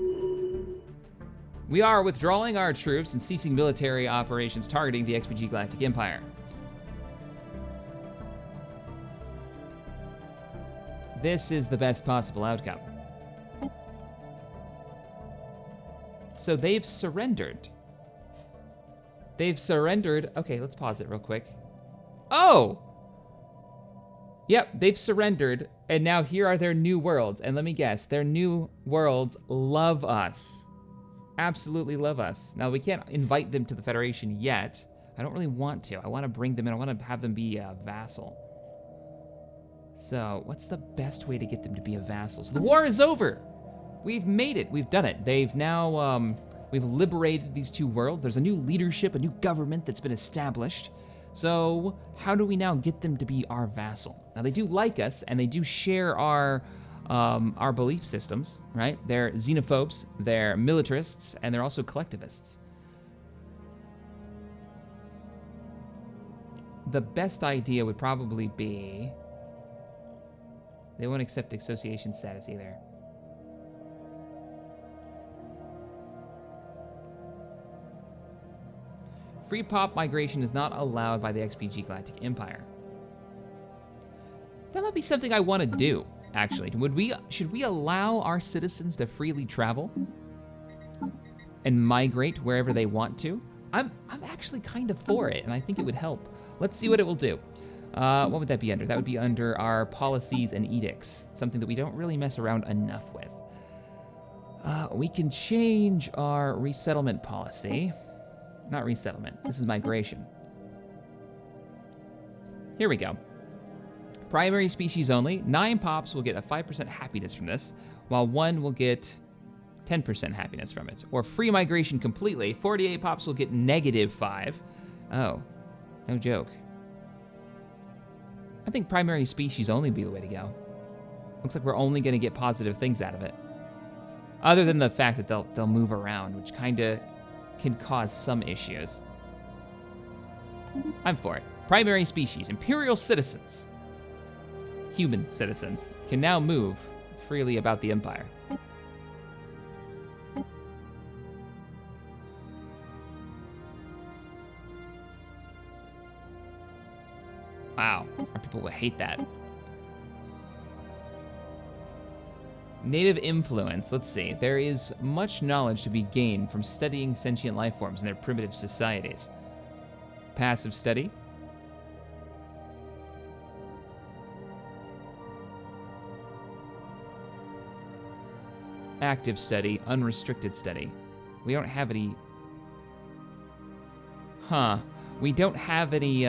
We are withdrawing our troops and ceasing military operations targeting the XPG Galactic Empire. This is the best possible outcome. So they've surrendered. They've surrendered. Okay, let's pause it real quick. Oh! Yep, they've surrendered, and now here are their new worlds. And let me guess, their new worlds love us. Absolutely love us. Now, we can't invite them to the Federation yet. I don't really want to. I want to bring them in. I want to have them be a vassal. So, what's the best way to get them to be a vassal? So the war is over. We've made it. We've done it. They've now, we've liberated these two worlds. There's a new leadership, a new government that's been established. So, how do we now get them to be our vassal? Now, they do like us, and they do share our belief systems, right? They're xenophobes, they're militarists, and they're also collectivists. The best idea would probably be... They won't accept association status either. Free pop migration is not allowed by the XPG Galactic Empire. That might be something I want to do, actually. Should we allow our citizens to freely travel and migrate wherever they want to? I'm actually kind of for it, and I think it would help. Let's see what it will do. What would that be under? That would be under our policies and edicts, something that we don't really mess around enough with. We can change our resettlement policy. Not resettlement, this is migration. Here we go. Primary species only. 9 pops will get a 5% happiness from this, while 1 will get 10% happiness from it. Or free migration completely. 48 pops will get -5. Oh, no joke. I think primary species only would be the way to go. Looks like we're only gonna get positive things out of it. Other than the fact that they'll move around, which kinda can cause some issues. I'm for it. Primary species, Imperial citizens, human citizens, can now move freely about the Empire. Wow, our people will hate that. Native influence, let's see. There is much knowledge to be gained from studying sentient life forms in their primitive societies. Passive study. Active study, unrestricted study. We don't have any... Huh. We don't have any,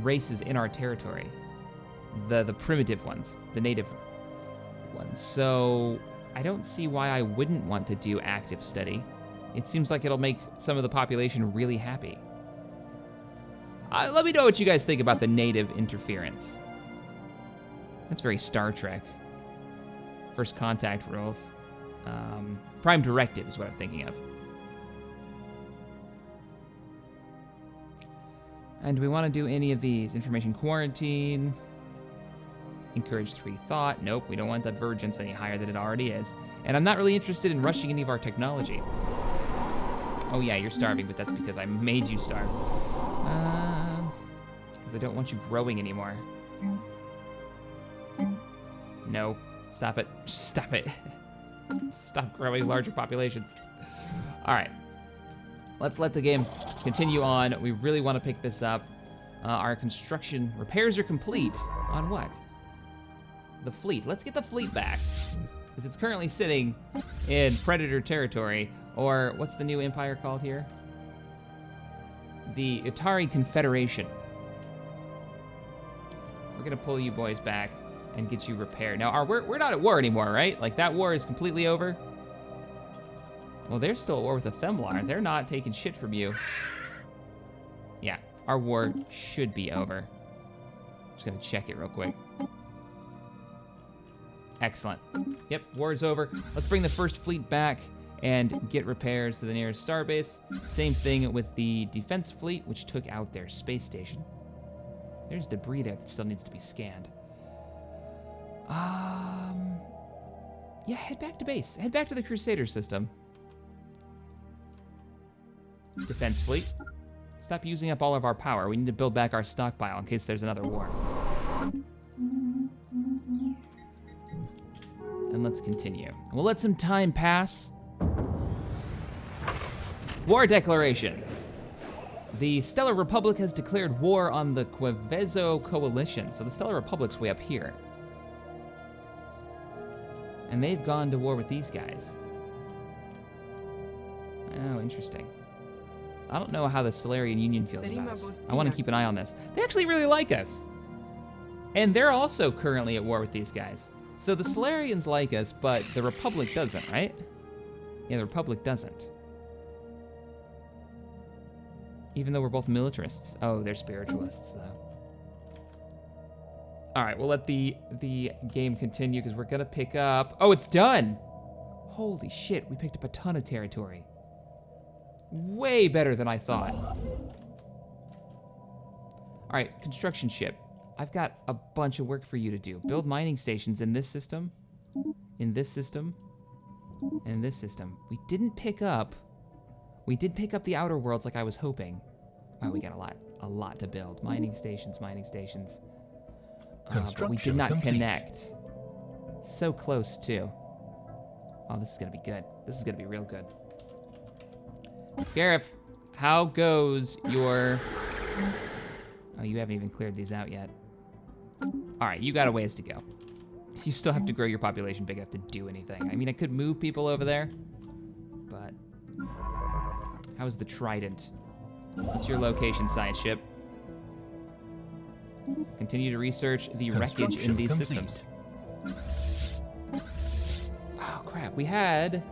races in our territory. The primitive ones, the native ones. So I don't see why I wouldn't want to do active study. It seems like it'll make some of the population really happy. Let me know what you guys think about the native interference. That's very Star Trek. First contact rules. Prime Directive is what I'm thinking of. And do we want to do any of these? Information quarantine. Encourage free thought. Nope, we don't want divergence any higher than it already is. And I'm not really interested in rushing any of our technology. Oh yeah, you're starving, but that's because I made you starve. Because I don't want you growing anymore. No, stop it, stop it. Stop growing larger populations. All right. Let's let the game continue on. We really want to pick this up. Our construction repairs are complete. On what? the fleet. Let's get the fleet back, because it's currently sitting in Predator territory, or what's the new empire called here? The Atari Confederation. We're gonna pull you boys back and get you repaired. Now, we're not at war anymore, right? Like, that war is completely over? Well, they're still at war with the Themlar. They're not taking shit from you. Yeah, our war should be over. Just gonna check it real quick. Excellent. Yep, war is over. Let's bring the first fleet back and get repairs to the nearest starbase. Same thing with the defense fleet, which took out their space station. There's debris there that still needs to be scanned. Yeah, head back to base. Head back to the Crusader system. Defense fleet. Stop using up all of our power. We need to build back our stockpile in case there's another war. And let's continue. We'll let some time pass. War declaration. The Stellar Republic has declared war on the Quevezo Coalition. So the Stellar Republic's way up here. And they've gone to war with these guys. Oh, interesting. I don't know how the Stellarian Union feels about us. I want to keep an eye on this. They actually really like us. And they're also currently at war with these guys. So the Stellarians like us, but the Republic doesn't, right? Yeah, the Republic doesn't. Even though we're both militarists. Oh, they're spiritualists, though. All right, we'll let the game continue because we're gonna pick up... Oh, it's done! Holy shit, we picked up a ton of territory. Way better than I thought. All right, construction ship. I've got a bunch of work for you to do. Build mining stations in this system, in this system, and in this system. We did pick up the Outer Worlds like I was hoping. Wow, we got a lot to build. Mining stations, mining stations. But we did not connect. So close too. Oh, this is gonna be good. This is gonna be real good. Scarif, how goes your... Oh, you haven't even cleared these out yet. All right, you got a ways to go. You still have to grow your population big enough to do anything. I mean, I could move people over there, but... How's the Trident? What's your location, science ship? Continue to research the wreckage in these systems. Oh, crap, we had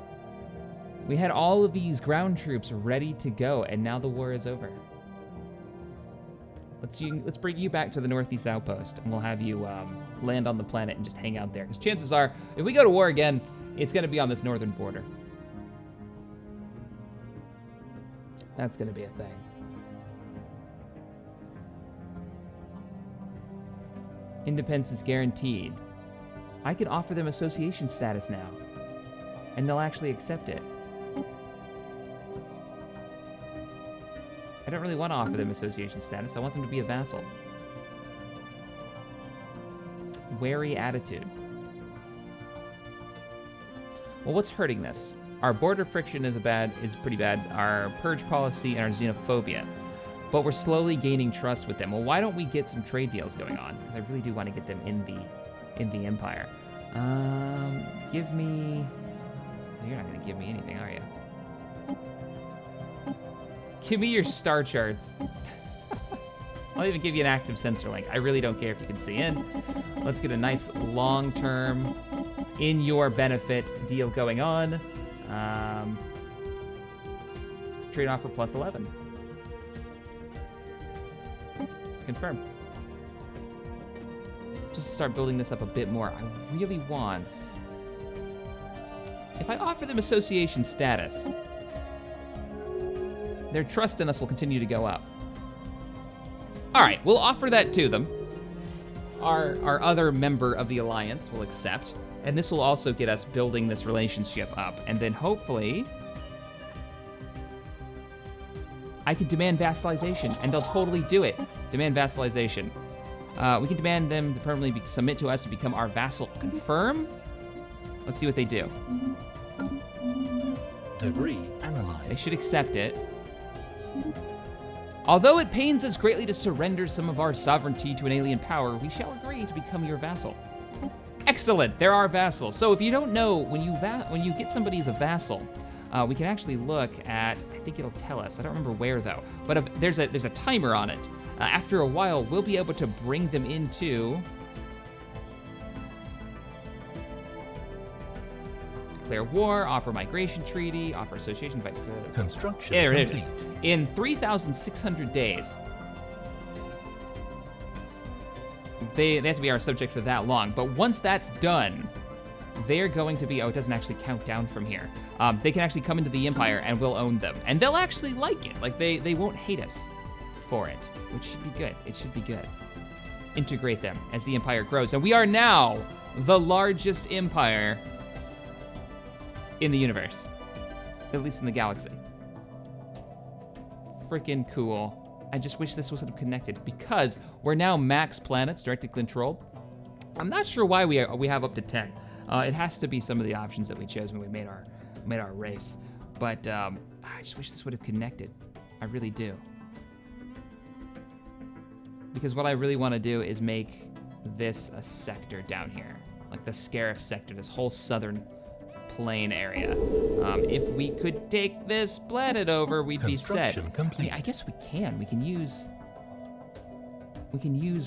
all of these ground troops ready to go, and now the war is over. Let's bring you back to the Northeast Outpost, and we'll have you land on the planet and just hang out there. Because chances are, if we go to war again, it's gonna be on this northern border. That's gonna be a thing. Independence is guaranteed. I can offer them association status now, and they'll actually accept it. I don't really want to offer them association status. I want them to be a vassal. Wary attitude. Well, what's hurting this? Our border friction is pretty bad. Our purge policy and our xenophobia. But we're slowly gaining trust with them. Well, why don't we get some trade deals going on? Because I really do want to get them in the Empire. Give me... You're not going to give me anything, are you? Give me your star charts. I'll even give you an active sensor link. I really don't care if you can see in. Let's get a nice long-term, in your benefit deal going on. Trade offer plus 11. Confirm. Just start building this up a bit more. I really want... If I offer them association status, their trust in us will continue to go up. All right, we'll offer that to them. Our other member of the Alliance will accept, and this will also get us building this relationship up. And then hopefully, I can demand vassalization, and they'll totally do it. Demand vassalization. We can demand them to permanently submit to us and become our vassal. Confirm? Let's see what they do. Debris analyzed. They should accept it. Although it pains us greatly to surrender some of our sovereignty to an alien power, we shall agree to become your vassal. Excellent, there are vassals. So if you don't know, when you get somebody as a vassal, we can actually look at, I think it'll tell us, I don't remember where though, but if there's a timer on it. After a while, we'll be able to bring them into declare war, offer migration treaty, offer association. Construction There it complete. is. In 3,600 days. They have to be our subject for that long, but once that's done, they're going to be, oh, it doesn't actually count down from here. They can actually come into the Empire and we'll own them. And they'll actually like it. Like, they won't hate us for it, which should be good. It should be good. Integrate them as the Empire grows. And we are now the largest empire in the universe, at least in the galaxy. Freaking cool. I just wish this wasn't connected because we're now max planets directly controlled. I'm not sure why we have up to 10. It has to be some of the options that we chose when we made our race. But I just wish this would have connected. I really do. Because what I really want to do is make this a sector down here, like the Scarif sector, this whole southern plain area. If we could take this planet over, we'd be set. Complete. I mean, I guess we can. We can use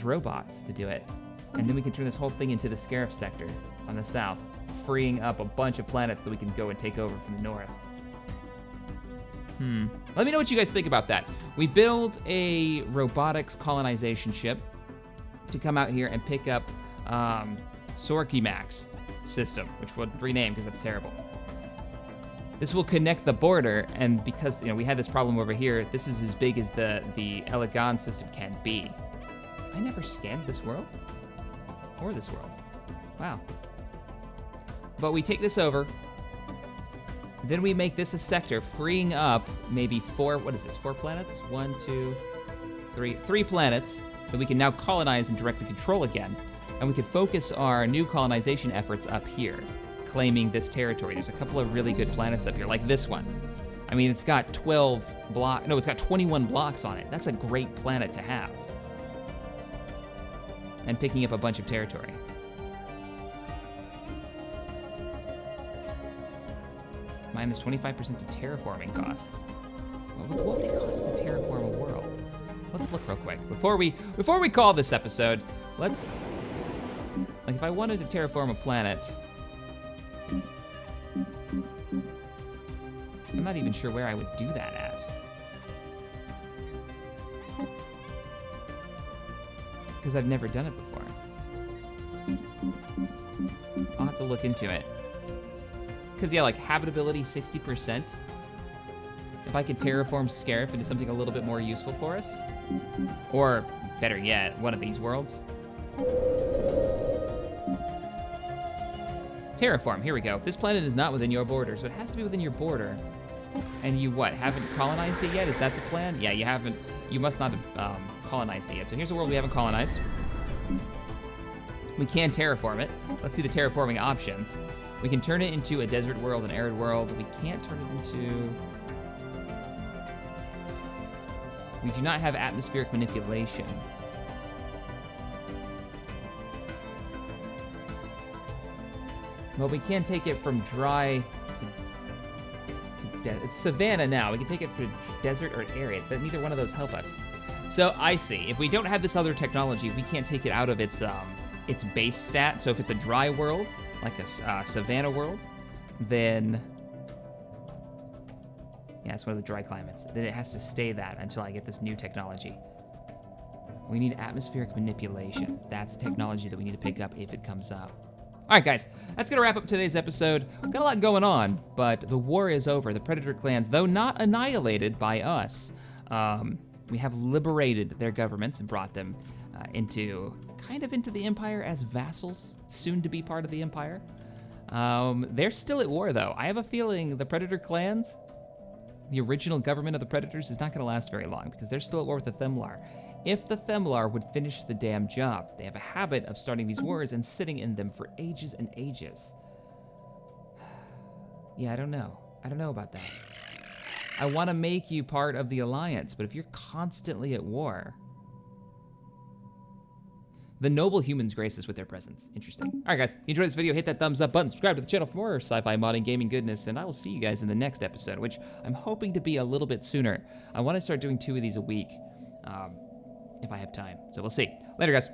robots to do it, and then we can turn this whole thing into the Scarif sector on the south, freeing up a bunch of planets so we can go and take over from the north. Let me know what you guys think about that. We build a robotics colonization ship to come out here and pick up Sorkimax system, which we'll rename because that's terrible. This will connect the border, and because we had this problem over here, this is as big as the Elegant system can be. I never scanned this world or this world. Wow. But we take this over. Then we make this a sector, freeing up maybe four planets? 1, 2, 3. 3 planets that we can now colonize and directly control again. And we can focus our new colonization efforts up here, claiming this territory. There's a couple of really good planets up here, like this one. I mean, it's got 21 blocks on it. That's a great planet to have. And picking up a bunch of territory. Minus 25% to terraforming costs. What would it cost to terraform a world? Let's look real quick. Before we call this episode, let's, like, if I wanted to terraform a planet, I'm not even sure where I would do that at. Because I've never done it before. I'll have to look into it. Because, yeah, like, habitability 60%. If I could terraform Scarif into something a little bit more useful for us. Or, better yet, one of these worlds. Terraform, here we go. This planet is not within your border, so it has to be within your border. And you haven't colonized it yet? Is that the plan? Yeah, you must not have colonized it yet. So here's a world we haven't colonized. We can terraform it. Let's see the terraforming options. We can turn it into a desert world, an arid world. We can't turn it into... We do not have atmospheric manipulation. Well, we can take it from dry to it's savanna now. We can take it from desert or arid, but neither one of those help us. So I see. If we don't have this other technology, we can't take it out of its base stat. So if it's a dry world, like a savanna world, then yeah, it's one of the dry climates. Then it has to stay that until I get this new technology. We need atmospheric manipulation. That's a technology that we need to pick up if it comes up. All right, guys, that's gonna wrap up today's episode. We've got a lot going on, but the war is over. The Predator clans, though not annihilated by us, we have liberated their governments and brought them into the Empire as vassals, soon to be part of the Empire. They're still at war, though. I have a feeling the Predator clans, the original government of the Predators, is not gonna last very long because they're still at war with the Themlar. If the Themlar would finish the damn job, they have a habit of starting these wars and sitting in them for ages and ages. Yeah, I don't know. I don't know about that. I want to make you part of the Alliance, but if you're constantly at war... The noble humans grace us with their presence. Interesting. All right, guys, if you enjoyed this video, hit that thumbs up button, subscribe to the channel for more sci-fi modding gaming goodness, and I will see you guys in the next episode, which I'm hoping to be a little bit sooner. I want to start doing 2 of these a week, if I have time. So we'll see. Later, guys.